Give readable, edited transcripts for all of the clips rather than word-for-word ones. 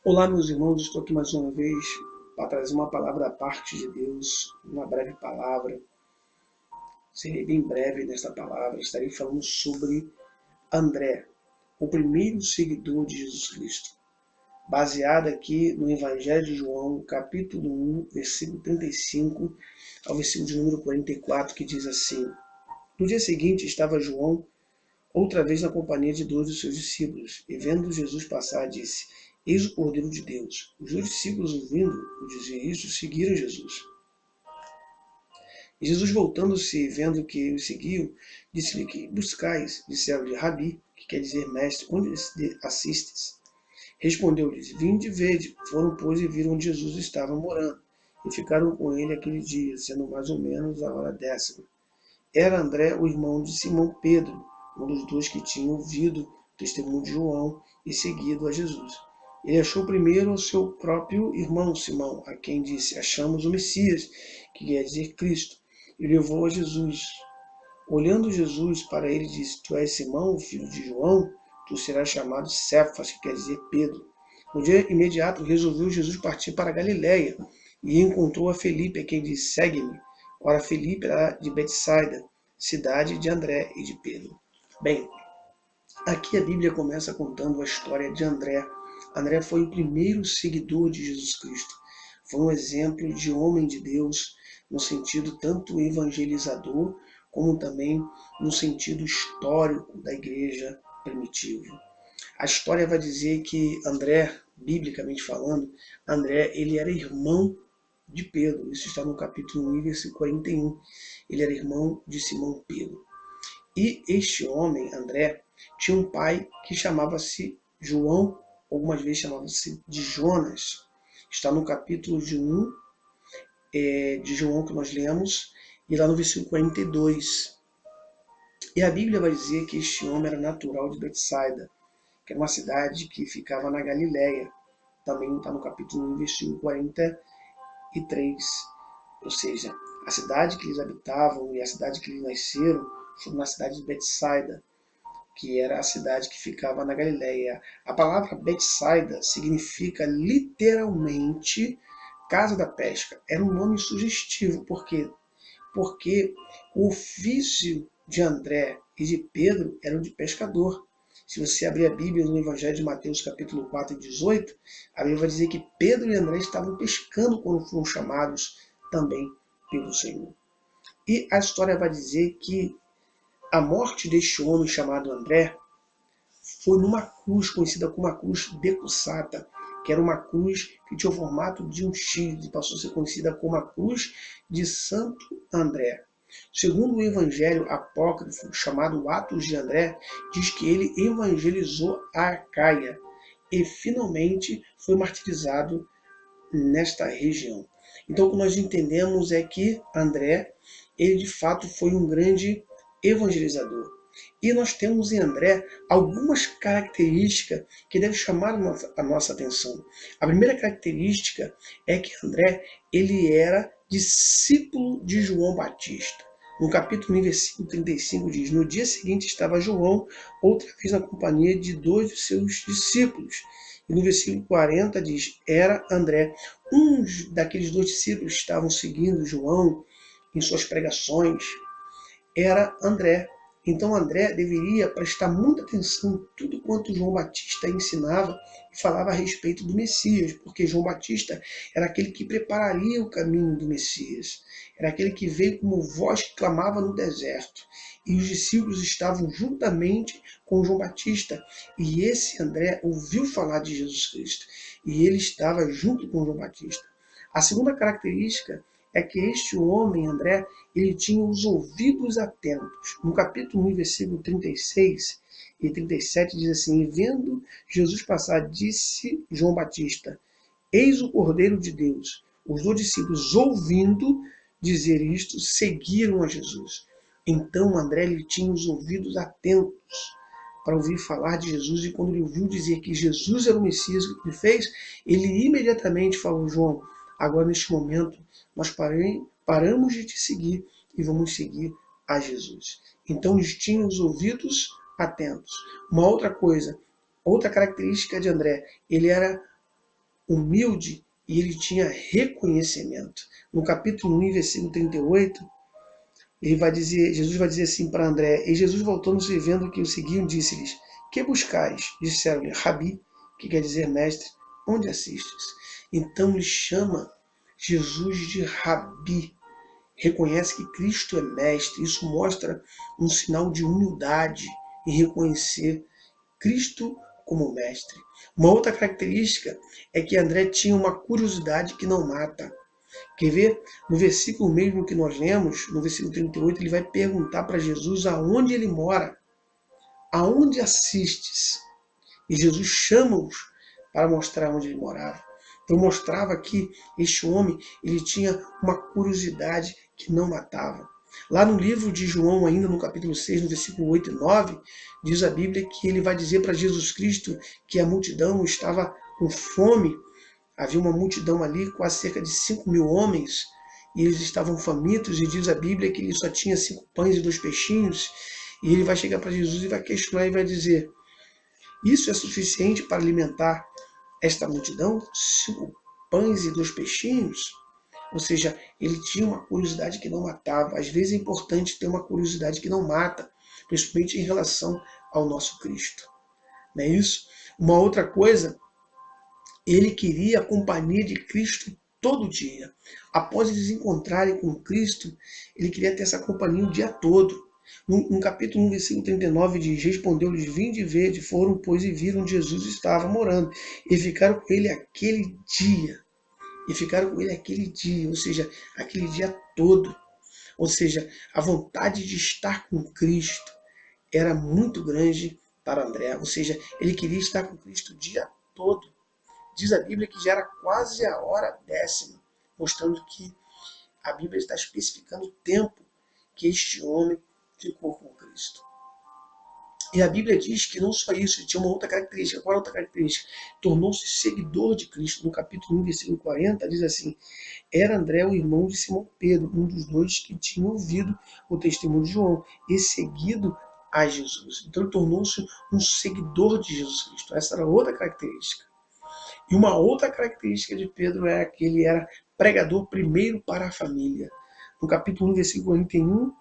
Olá, meus irmãos, estou aqui mais uma vez para trazer uma palavra da parte de Deus, uma breve palavra. Serei bem breve nesta palavra, estarei falando sobre André, o primeiro seguidor de Jesus Cristo, baseado aqui no Evangelho de João, capítulo 1, versículo 35 ao versículo de número 44, que diz assim: No dia seguinte estava João outra vez na companhia de dois dos seus discípulos, e vendo Jesus passar, disse: Eis o Cordeiro de Deus. Os dois discípulos, ouvindo-o dizer isso, seguiram Jesus. E Jesus, voltando-se e vendo que os seguiam, disse-lhe: Que buscais? Disseram-lhe: Rabi, que quer dizer mestre, onde assistes? Respondeu-lhes: Vinde e vede. Foram, pois, e viram onde Jesus estava morando, e ficaram com ele aquele dia, sendo mais ou menos a hora 10ª. Era André, o irmão de Simão Pedro, um dos dois que tinha ouvido o testemunho de João e seguido a Jesus. Ele achou primeiro o seu próprio irmão Simão, a quem disse: Achamos o Messias, que quer dizer Cristo, e levou a Jesus. Olhando Jesus para ele, disse: Tu és Simão, filho de João, tu serás chamado Cefas, que quer dizer Pedro. No dia imediato resolveu Jesus partir para a Galiléia e encontrou a Felipe, a quem disse: Segue-me. Ora, Felipe era de Betsaida, cidade de André e de Pedro. Bem, aqui a Bíblia começa contando a história de André. André foi o primeiro seguidor de Jesus Cristo. Foi um exemplo de homem de Deus, no sentido tanto evangelizador, como também no sentido histórico da igreja primitiva. A história vai dizer que André, biblicamente falando, André ele era irmão de Pedro. Isso está no capítulo 1, versículo 41. Ele era irmão de Simão Pedro. E este homem, André, tinha um pai que chamava-se João, algumas vezes chamava-se de Jonas. Está no capítulo de 1 de João que nós lemos, e lá no versículo 42. E a Bíblia vai dizer que este homem era natural de Betsaida, que era uma cidade que ficava na Galiléia. Também está no capítulo 1, versículo 43. Ou seja, a cidade que eles habitavam e a cidade que eles nasceram foi na cidade de Betsaida, que era a cidade que ficava na Galiléia. A palavra Betsaida significa literalmente casa da pesca. Era um nome sugestivo, porque o ofício de André e de Pedro era o de pescador. Se você abrir a Bíblia no Evangelho de Mateus, capítulo 4 e 18, a Bíblia vai dizer que Pedro e André estavam pescando quando foram chamados também pelo Senhor. E a história vai dizer que a morte deste homem chamado André foi numa cruz conhecida como a cruz decussata, que era uma cruz que tinha o formato de um X e passou a ser conhecida como a cruz de Santo André. Segundo o evangelho apócrifo chamado Atos de André, diz que ele evangelizou a Acaia e finalmente foi martirizado nesta região. Então o que nós entendemos é que André, ele de fato foi um grande evangelizador. E nós temos em André algumas características que devem chamar a nossa atenção. A primeira característica é que André ele era discípulo de João Batista. No capítulo 1, versículo 35 diz: No dia seguinte estava João, outra vez na companhia de dois de seus discípulos. E no versículo 40 diz: Era André. Uns daqueles dois discípulos que estavam seguindo João em suas pregações era André. Então André deveria prestar muita atenção em tudo quanto João Batista ensinava e falava a respeito do Messias, porque João Batista era aquele que prepararia o caminho do Messias, era aquele que veio como voz que clamava no deserto. E os discípulos estavam juntamente com João Batista, e esse André ouviu falar de Jesus Cristo, e ele estava junto com João Batista. A segunda característica é que este homem, André, ele tinha os ouvidos atentos. No capítulo 1, versículo 36 e 37 diz assim: E vendo Jesus passar, disse João Batista: Eis o Cordeiro de Deus. Os dois discípulos, ouvindo dizer isto, seguiram a Jesus. Então André ele tinha os ouvidos atentos para ouvir falar de Jesus, e quando ele ouviu dizer que Jesus era o Messias, o que ele fez? Ele imediatamente falou: João, agora neste momento nós paramos de te seguir e vamos seguir a Jesus. Então eles tinham os ouvidos atentos. Uma outra coisa, outra característica de André, ele era humilde e ele tinha reconhecimento. No capítulo 1, versículo 38, Jesus vai dizer assim para André: e Jesus, voltando-se e vendo que o seguiam, disse-lhes: que buscais? Disseram-lhe: Rabi, que quer dizer mestre, onde assistes? Então ele chama Jesus de Rabi, reconhece que Cristo é mestre. Isso mostra um sinal de humildade em reconhecer Cristo como mestre. Uma outra característica é que André tinha uma curiosidade que não mata. Quer ver? No versículo mesmo que nós lemos, no versículo 38, ele vai perguntar para Jesus aonde ele mora, aonde assistes. E Jesus chama-os para mostrar onde ele morava. Então mostrava que este homem ele tinha uma curiosidade que não matava. Lá no livro de João, ainda no capítulo 6, no versículo 8 e 9, diz a Bíblia que ele vai dizer para Jesus Cristo que a multidão estava com fome. Havia uma multidão ali, quase cerca de 5.000 homens, e eles estavam famintos, e diz a Bíblia que ele só tinha 5 pães e 2 peixinhos, e ele vai chegar para Jesus e vai questionar e vai dizer: isso é suficiente para alimentar esta multidão? 5 pães e 2 peixinhos? Ou seja, ele tinha uma curiosidade que não matava. Às vezes é importante ter uma curiosidade que não mata, principalmente em relação ao nosso Cristo. Não é isso? Uma outra coisa, ele queria a companhia de Cristo todo dia. Após eles encontrarem com Cristo, ele queria ter essa companhia o dia todo. No capítulo 1, versículo 39, diz: respondeu-lhes: vinde e vede. Foram, pois, e viram onde Jesus estava morando, e ficaram com ele aquele dia. E ficaram com ele aquele dia, ou seja, aquele dia todo. Ou seja, a vontade de estar com Cristo era muito grande para André. Ou seja, ele queria estar com Cristo o dia todo. Diz a Bíblia que já era quase a hora 10ª, mostrando que a Bíblia está especificando o tempo que este homem ficou com Cristo. E a Bíblia diz que não só isso, ele tinha uma outra característica. Qual é a outra característica? Tornou-se seguidor de Cristo. No capítulo 1, versículo 40, diz assim: era André o irmão de Simão Pedro, um dos dois que tinha ouvido o testemunho de João e seguido a Jesus. Então ele tornou-se um seguidor de Jesus Cristo. Essa era outra característica. E uma outra característica de Pedro era que ele era pregador primeiro para a família. No capítulo 1, versículo 41,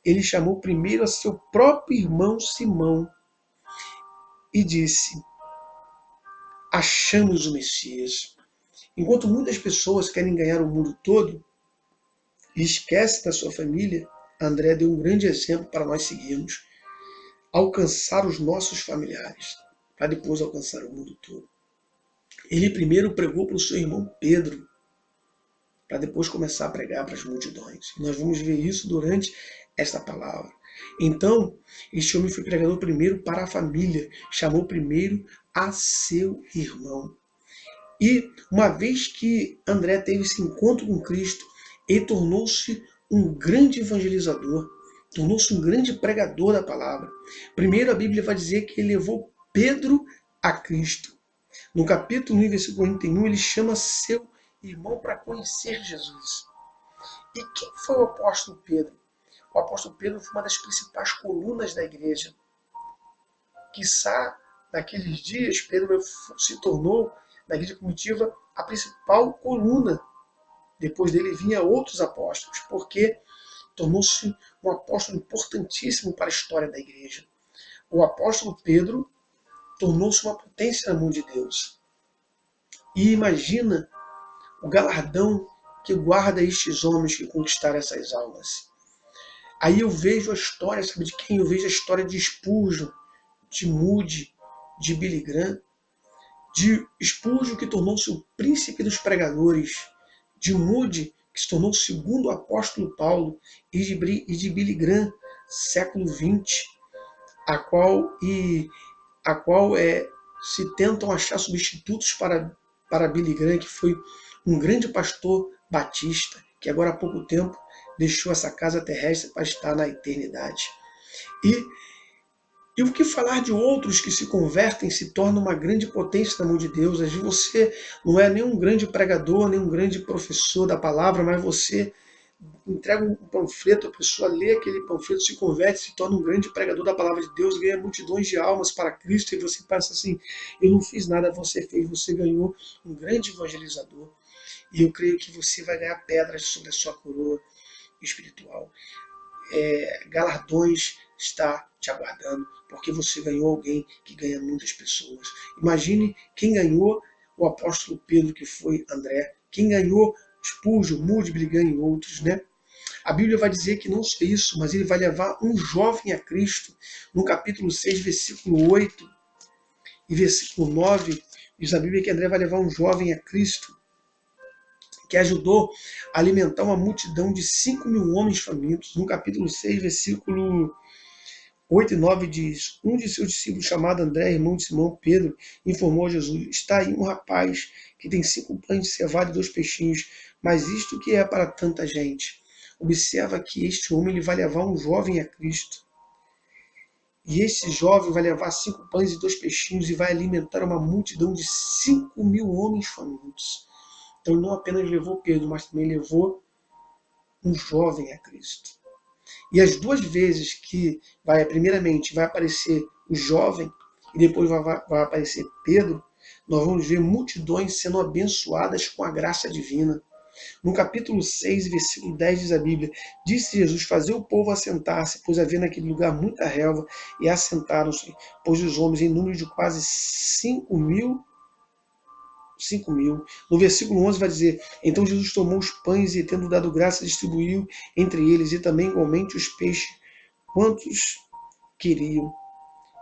ele chamou primeiro a seu próprio irmão Simão e disse: achamos o Messias. Enquanto muitas pessoas querem ganhar o mundo todo e esquecem da sua família, André deu um grande exemplo para nós seguirmos. Alcançar os nossos familiares, para depois alcançar o mundo todo. Ele primeiro pregou para o seu irmão Pedro, para depois começar a pregar para as multidões. E nós vamos ver isso durante esta palavra. Então, este homem foi pregador primeiro para a família, chamou primeiro a seu irmão. E uma vez que André teve esse encontro com Cristo, ele tornou-se um grande evangelizador, tornou-se um grande pregador da palavra. Primeiro a Bíblia vai dizer que ele levou Pedro a Cristo. No capítulo 1, versículo 41, ele chama seu irmão para conhecer Jesus. E quem foi o apóstolo Pedro? O apóstolo Pedro foi uma das principais colunas da igreja. Quiçá, naqueles dias, Pedro se tornou, na igreja primitiva, a principal coluna. Depois dele vinha outros apóstolos, porque tornou-se um apóstolo importantíssimo para a história da igreja. O apóstolo Pedro tornou-se uma potência na mão de Deus. E imagina o galardão que guarda estes homens que conquistaram essas almas. Aí eu vejo a história, sabe de quem? Eu vejo a história de Spurgeon, de Moody, de Billy Graham, de Spurgeon, que tornou-se o príncipe dos pregadores, de Moody, que se tornou o segundo apóstolo Paulo, e de Billy Graham, século XX, a qual se tentam achar substitutos para Billy Graham, que foi um grande pastor batista, que agora há pouco tempo deixou essa casa terrestre para estar na eternidade. E o que falar de outros que se convertem, se tornam uma grande potência na mão de Deus? Às vezes você não é nem um grande pregador, nem um grande professor da palavra, mas você entrega um panfleto, a pessoa lê aquele panfleto, se converte, se torna um grande pregador da palavra de Deus, ganha multidões de almas para Cristo, e você pensa assim, eu não fiz nada, você fez, você ganhou um grande evangelizador, e eu creio que você vai ganhar pedras sobre a sua coroa espiritual. Galardões está te aguardando, porque você ganhou alguém que ganha muitas pessoas. Imagine quem ganhou o apóstolo Pedro, que foi André, quem ganhou Spurgeon, Moody, Brigham e outros, né? A Bíblia vai dizer que não só isso, mas ele vai levar um jovem a Cristo. No capítulo 6, versículo 8 e versículo 9, diz a Bíblia que André vai levar um jovem a Cristo, que ajudou a alimentar uma multidão de 5.000 homens famintos. No capítulo 6, versículo 8 e 9 diz, um de seus discípulos, chamado André, irmão de Simão Pedro, informou a Jesus, está aí um rapaz que tem 5 pães de cevada e 2 peixinhos, mas isto que é para tanta gente? Observa que este homem ele vai levar um jovem a Cristo. E esse jovem vai levar 5 pães e 2 peixinhos e vai alimentar uma multidão de 5.000 homens famintos. Então ele não apenas levou Pedro, mas também levou um jovem a Cristo. E as 2 vezes que primeiramente vai aparecer o jovem e depois vai aparecer Pedro, nós vamos ver multidões sendo abençoadas com a graça divina. No capítulo 6, versículo 10 diz a Bíblia, disse Jesus, fazer o povo assentar-se, pois havia naquele lugar muita relva, e assentaram-se, pois os homens em número de quase 5.000. No versículo 11 vai dizer, então Jesus tomou os pães e, tendo dado graça, distribuiu entre eles, e também igualmente os peixes, quantos queriam.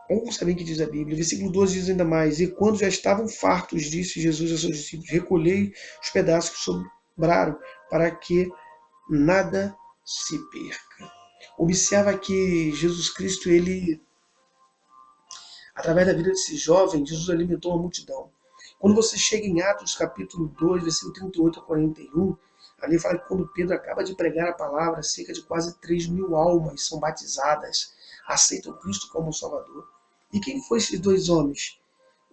Vamos saber o que diz a Bíblia. Versículo 12 diz ainda mais, e quando já estavam fartos, disse Jesus a seus discípulos, recolhei os pedaços que sobraram, para que nada se perca. Observa que Jesus Cristo, ele, através da vida desse jovem, Jesus alimentou uma multidão. Quando você chega em Atos capítulo 2, versículo 38 a 41, ali fala que quando Pedro acaba de pregar a palavra, cerca de quase 3.000 almas são batizadas, aceitam Cristo como Salvador. E quem foram esses 2 homens?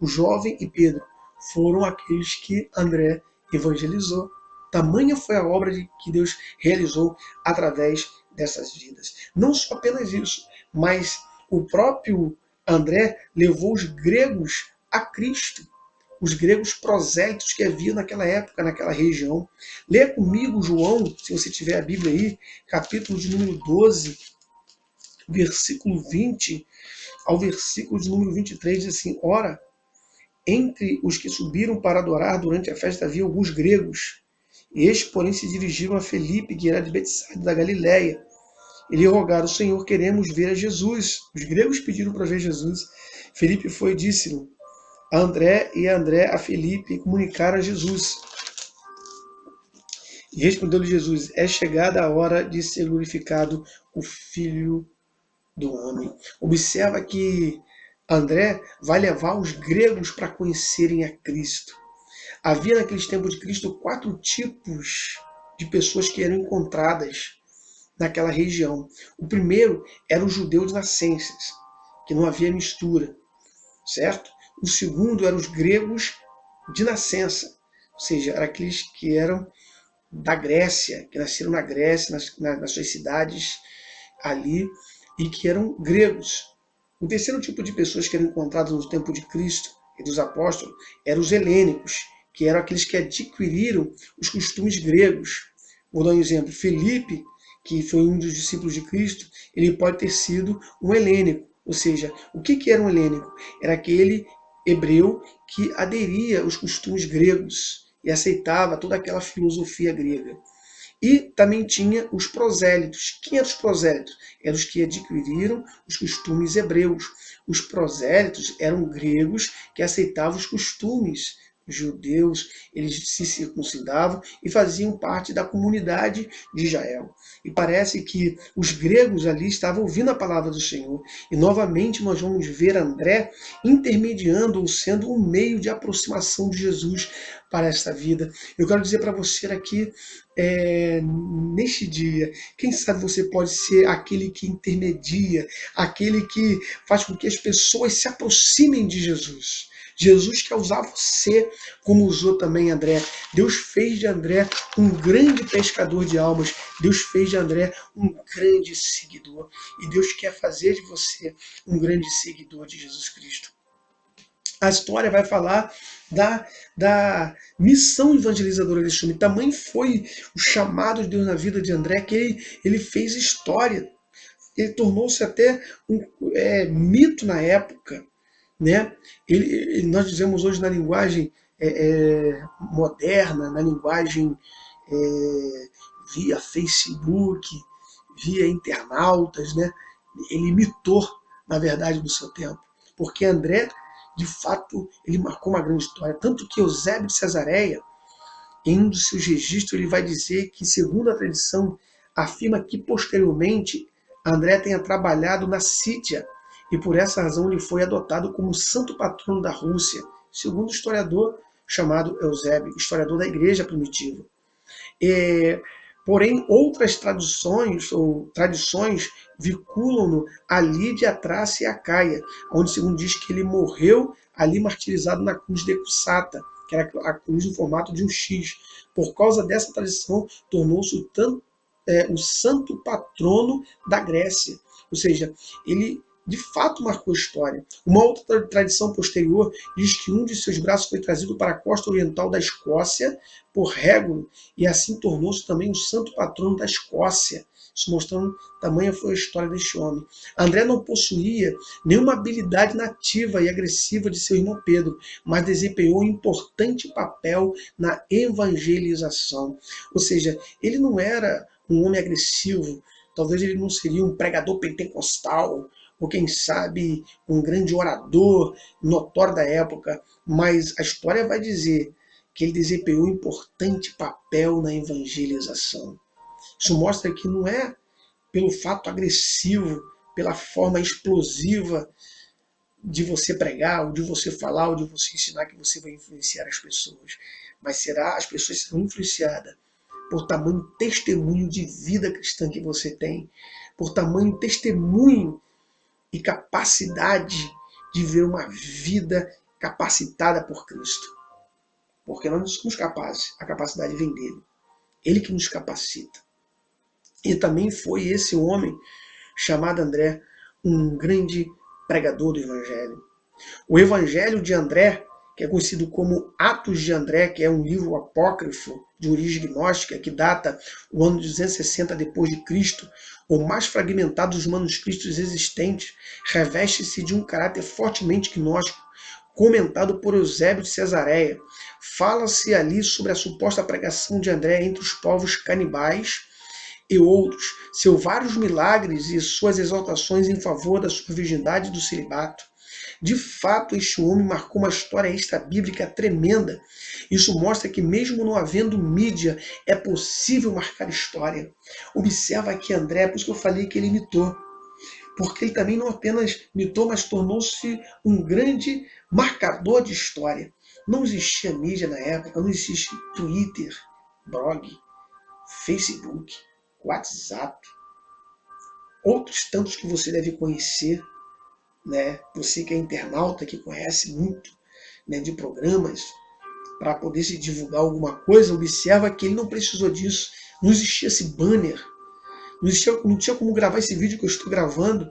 O jovem e Pedro foram aqueles que André evangelizou. Tamanha foi a obra que Deus realizou através dessas vidas. Não só apenas isso, mas o próprio André levou os gregos a Cristo. Os gregos prosélitos que havia naquela época, naquela região. Leia comigo João, se você tiver a Bíblia aí, capítulo de número 12, versículo 20 ao versículo de número 23, diz assim, ora, entre os que subiram para adorar durante a festa havia alguns gregos. Estes, porém, se dirigiram a Felipe, que era de Betsaida da Galileia. E lhe rogaram, Senhor, queremos ver a Jesus. Os gregos pediram para ver Jesus. Felipe foi e disse-lhe, a André e a Felipe comunicaram a Jesus. E respondeu-lhe Jesus, é chegada a hora de ser glorificado o Filho do Homem. Observa que André vai levar os gregos para conhecerem a Cristo. Havia naqueles tempos de Cristo 4 tipos de pessoas que eram encontradas naquela região. O primeiro era o judeu de nascenças, que não havia mistura, certo? O segundo eram os gregos de nascença, ou seja, eram aqueles que eram da Grécia, que nasceram na Grécia, nas suas cidades ali, e que eram gregos. O terceiro tipo de pessoas que eram encontradas no tempo de Cristo e dos apóstolos eram os helênicos, que eram aqueles que adquiriram os costumes gregos. Vou dar um exemplo. Felipe, que foi um dos discípulos de Cristo, ele pode ter sido um helênico. Ou seja, o que era um helênico? Era aquele hebreu que aderia aos costumes gregos e aceitava toda aquela filosofia grega. E também tinha os prosélitos. Quem eram os prosélitos? Eram os que adquiriram os costumes hebreus. Os prosélitos eram gregos que aceitavam os costumes judeus, eles se circuncidavam e faziam parte da comunidade de Israel. E parece que os gregos ali estavam ouvindo a palavra do Senhor. E novamente nós vamos ver André intermediando ou sendo um meio de aproximação de Jesus para esta vida. Eu quero dizer para você aqui, neste dia, quem sabe você pode ser aquele que intermedia, aquele que faz com que as pessoas se aproximem de Jesus. Jesus quer usar você como usou também André. Deus fez de André um grande pescador de almas. Deus fez de André um grande seguidor. E Deus quer fazer de você um grande seguidor de Jesus Cristo. A história vai falar da missão evangelizadora deste homem. Tamanho foi o chamado de Deus na vida de André que ele fez história. Ele tornou-se até um mito na época, né? Nós dizemos hoje na linguagem moderna, na linguagem via Facebook, via internautas, né? Ele imitou, na verdade, do seu tempo. Porque André, de fato, ele marcou uma grande história. Tanto que Eusébio de Cesareia, em um dos seus registros, ele vai dizer que, segundo a tradição, afirma que posteriormente André tenha trabalhado na Síria e por essa razão ele foi adotado como santo patrono da Rússia, segundo o historiador chamado Eusébio, historiador da igreja primitiva. Porém, outras tradições vinculam-no a Lídia, a Trácia e a Caia, onde, segundo diz, que ele morreu ali martirizado na cruz de Cussata, que era a cruz no formato de um X. Por causa dessa tradição, tornou-se o santo patrono da Grécia. Ou seja, ele de fato marcou a história. Uma outra tradição posterior diz que um de seus braços foi trazido para a costa oriental da Escócia por Régulo, e assim tornou-se também o santo patrono da Escócia. Isso mostrando tamanha foi a história deste homem. André não possuía nenhuma habilidade nativa e agressiva de seu irmão Pedro, mas desempenhou um importante papel na evangelização. Ou seja, ele não era um homem agressivo, talvez ele não seria um pregador pentecostal, ou quem sabe um grande orador notório da época, mas a história vai dizer que ele desempenhou um importante papel na evangelização. Isso mostra que não é pelo fato agressivo, pela forma explosiva de você pregar, ou de você falar, ou de você ensinar que você vai influenciar as pessoas, mas as pessoas serão influenciadas por tamanho testemunho de vida cristã que você tem, por tamanho testemunho e capacidade de ver uma vida capacitada por Cristo. Porque nós não somos capazes, a capacidade vem dele. Ele que nos capacita. E também foi esse homem, chamado André, um grande pregador do Evangelho. O Evangelho de André, que é conhecido como Atos de André, que é um livro apócrifo de origem gnóstica, que data o ano de 260 depois de Cristo, o mais fragmentado dos manuscritos existentes, reveste-se de um caráter fortemente gnóstico, comentado por Eusébio de Cesareia. Fala-se ali sobre a suposta pregação de André entre os povos canibais e outros, seus vários milagres e suas exaltações em favor da sua virgindade e do celibato. De fato, este homem marcou uma história extra-bíblica tremenda. Isso mostra que mesmo não havendo mídia, é possível marcar história. Observa aqui André, por isso que eu falei que ele imitou. Porque ele também não apenas imitou, mas tornou-se um grande marcador de história. Não existia mídia na época, não existia Twitter, blog, Facebook, WhatsApp. Outros tantos que você deve conhecer, né? Você que é internauta, que conhece muito, né, de programas, para poder se divulgar alguma coisa, observa que ele não precisou disso. Não existia esse banner, não tinha como gravar esse vídeo que eu estou gravando,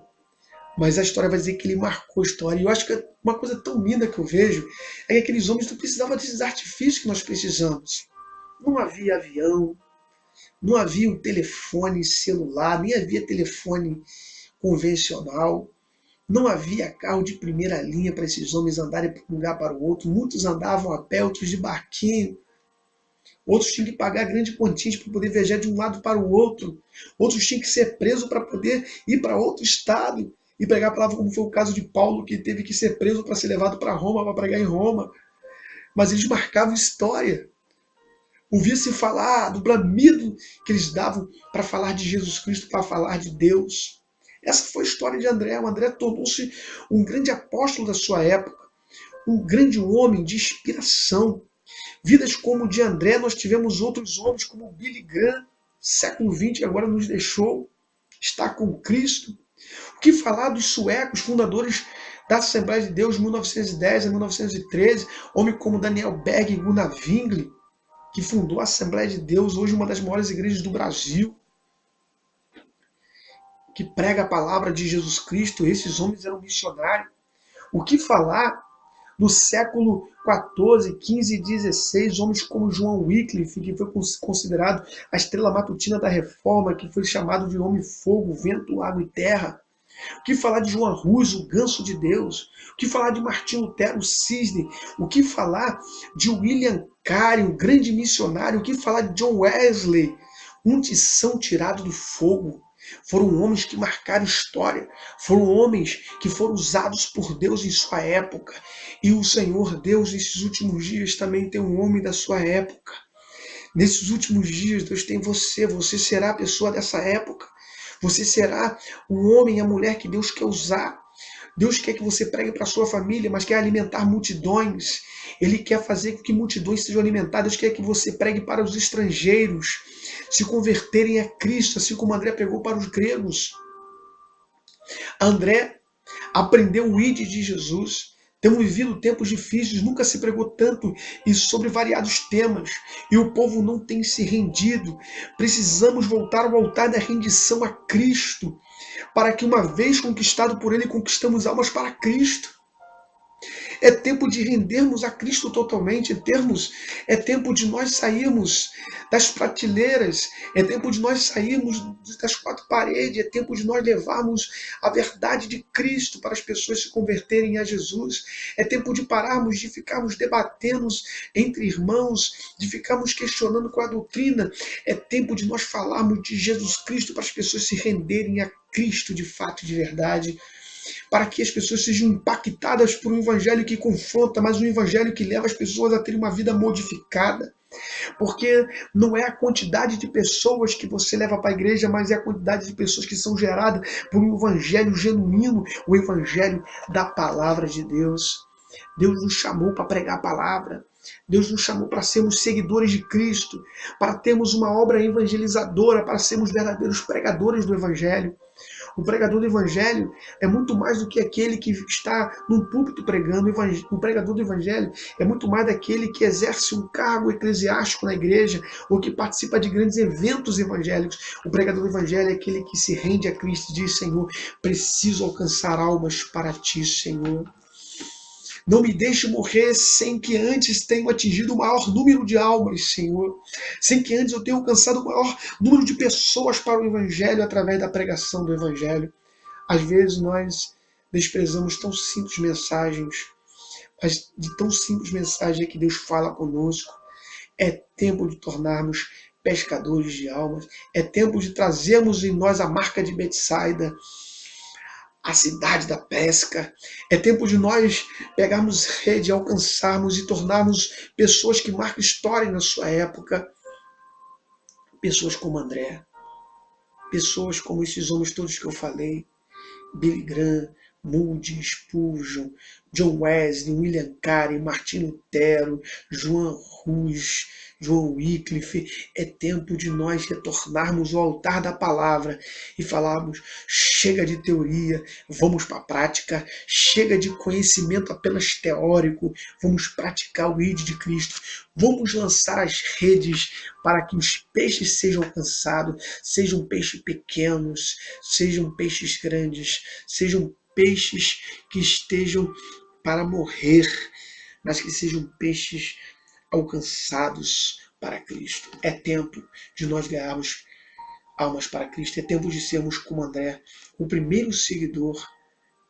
mas a história vai dizer que ele marcou a história. E eu acho que uma coisa tão linda que eu vejo é que aqueles homens não precisavam desses artifícios que nós precisamos. Não havia avião, não havia um telefone celular, nem havia telefone convencional. Não havia carro de primeira linha para esses homens andarem de um lugar para o outro. Muitos andavam a pé, outros de barquinho. Outros tinham que pagar grandes quantias para poder viajar de um lado para o outro. Outros tinham que ser presos para poder ir para outro estado e pregar a palavra, como foi o caso de Paulo, que teve que ser preso para ser levado para Roma, para pregar em Roma. Mas eles marcavam história. Ouvia-se falar do bramido que eles davam para falar de Jesus Cristo, para falar de Deus. Essa foi a história de André. O André tornou-se um grande apóstolo da sua época, um grande homem de inspiração. Vidas como o de André, nós tivemos outros homens como Billy Graham, século XX, que agora nos deixou, está com Cristo. O que falar dos suecos, fundadores da Assembleia de Deus, 1910 a 1913, homem como Daniel Berg e Gunnar Wingli, que fundou a Assembleia de Deus, hoje uma das maiores igrejas do Brasil, que prega a palavra de Jesus Cristo. Esses homens eram missionários. O que falar no século XIV, XV e XVI, homens como João Wycliffe, que foi considerado a estrela matutina da Reforma, que foi chamado de homem fogo, vento, água e terra. O que falar de João Hus, o ganso de Deus? O que falar de Martinho Lutero, o cisne? O que falar de William Carey, o grande missionário? O que falar de John Wesley, um tição tirado do fogo? Foram homens que marcaram história, foram homens que foram usados por Deus em sua época. E o Senhor Deus, nesses últimos dias, também tem um homem da sua época. Nesses últimos dias, Deus tem você, você será a pessoa dessa época. Você será o homem e a mulher que Deus quer usar. Deus quer que você pregue para a sua família, mas quer alimentar multidões. Ele quer fazer com que multidões sejam alimentadas. Deus quer que você pregue para os estrangeiros se converterem a Cristo, assim como André pregou para os gregos. André aprendeu o ID de Jesus. Temos vivido tempos difíceis, nunca se pregou tanto e sobre variados temas, e o povo não tem se rendido. Precisamos voltar ao altar da rendição a Cristo, para que uma vez conquistado por Ele, conquistamos almas para Cristo. É tempo de rendermos a Cristo totalmente, é tempo de nós sairmos das prateleiras, é tempo de nós sairmos das quatro paredes, é tempo de nós levarmos a verdade de Cristo para as pessoas se converterem a Jesus, é tempo de pararmos de ficarmos debatendo entre irmãos, de ficarmos questionando com a doutrina, é tempo de nós falarmos de Jesus Cristo para as pessoas se renderem a Cristo de fato e de verdade, para que as pessoas sejam impactadas por um evangelho que confronta, mas um evangelho que leva as pessoas a terem uma vida modificada. Porque não é a quantidade de pessoas que você leva para a igreja, mas é a quantidade de pessoas que são geradas por um evangelho genuíno, o evangelho da palavra de Deus. Deus nos chamou para pregar a palavra. Deus nos chamou para sermos seguidores de Cristo, para termos uma obra evangelizadora, para sermos verdadeiros pregadores do evangelho. O pregador do evangelho é muito mais do que aquele que está num púlpito pregando. O pregador do evangelho é muito mais daquele que exerce um cargo eclesiástico na igreja ou que participa de grandes eventos evangélicos. O pregador do evangelho é aquele que se rende a Cristo e diz: Senhor, preciso alcançar almas para ti, Senhor. Não me deixe morrer sem que antes tenha atingido o maior número de almas, Senhor. Sem que antes eu tenha alcançado o maior número de pessoas para o Evangelho através da pregação do Evangelho. Às vezes nós desprezamos tão simples mensagens, mas de tão simples mensagem é que Deus fala conosco. É tempo de tornarmos pescadores de almas. É tempo de trazermos em nós a marca de Betsaida, a cidade da pesca. É tempo de nós pegarmos rede, alcançarmos e tornarmos pessoas que marcam história na sua época. Pessoas como André, pessoas como esses homens todos que eu falei, Billy Graham, Moody, Spurgeon, John Wesley, William Carey, Martinho Lutero, João Hus, João Wycliffe. É tempo de nós retornarmos ao altar da palavra e falarmos: chega de teoria, vamos para a prática, chega de conhecimento apenas teórico, vamos praticar o ID de Cristo, vamos lançar as redes para que os peixes sejam alcançados, sejam peixes pequenos, sejam peixes grandes, sejam peixes que estejam para morrer, mas que sejam peixes alcançados para Cristo. É tempo de nós ganharmos almas para Cristo. É tempo de sermos como André, o primeiro seguidor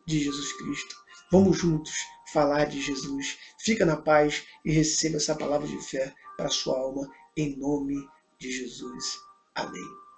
de Jesus Cristo. Vamos juntos falar de Jesus. Fica na paz e receba essa palavra de fé para a sua alma, em nome de Jesus. Amém.